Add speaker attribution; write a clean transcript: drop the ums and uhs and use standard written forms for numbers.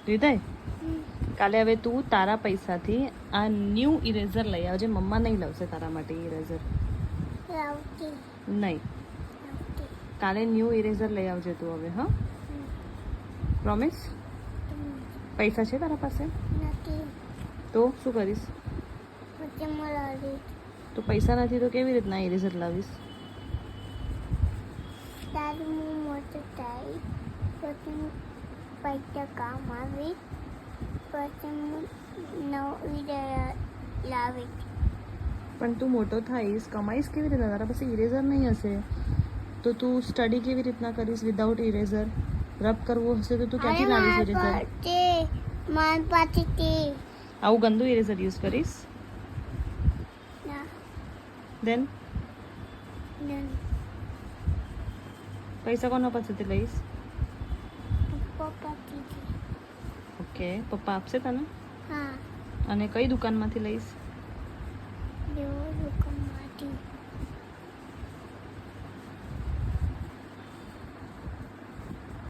Speaker 1: હૃદય, કાલે હવે તું તારા પૈસાથી આ ન્યૂ ઇરેઝર લઈ આવજે. મમ્મા નહીં લાવશે તારા માટે ઇરેઝર. નહીં, કાલે ન્યૂ ઇરેઝર લઈ આવજે તું હવે. હા, પ્રોમિસ? પૈસા છે તારા પાસે? તો શું કરીશ? તો પૈસા નથી તો કેવી રીતના ઇરેઝર લાવીશ?
Speaker 2: પૈસા કામ આવી પછી લાવી.
Speaker 1: પણ તું મોટો થઈશ, કમાઈશ કેવી રીતના? તારા પાસે ઇરેઝર નહીં હશે તો તું સ્ટડી કેવી રીતના કરીશ વિધાઉટ ઇરેઝર? રબ કરવું હશે તો તું ક્યાંથી લાવીશ ઇરેઝર?
Speaker 2: મારી પાસે તે
Speaker 1: આવું ગંદુ ઇરેઝર યુઝ કરીશ? દેન પૈસા કોના પાસેથી લઈશ? ઓકે, પપ્પા આપશે તને?
Speaker 2: હા,
Speaker 1: અને કઈ દુકાનમાંથી લઈશ?
Speaker 2: દુકાનમાંથી.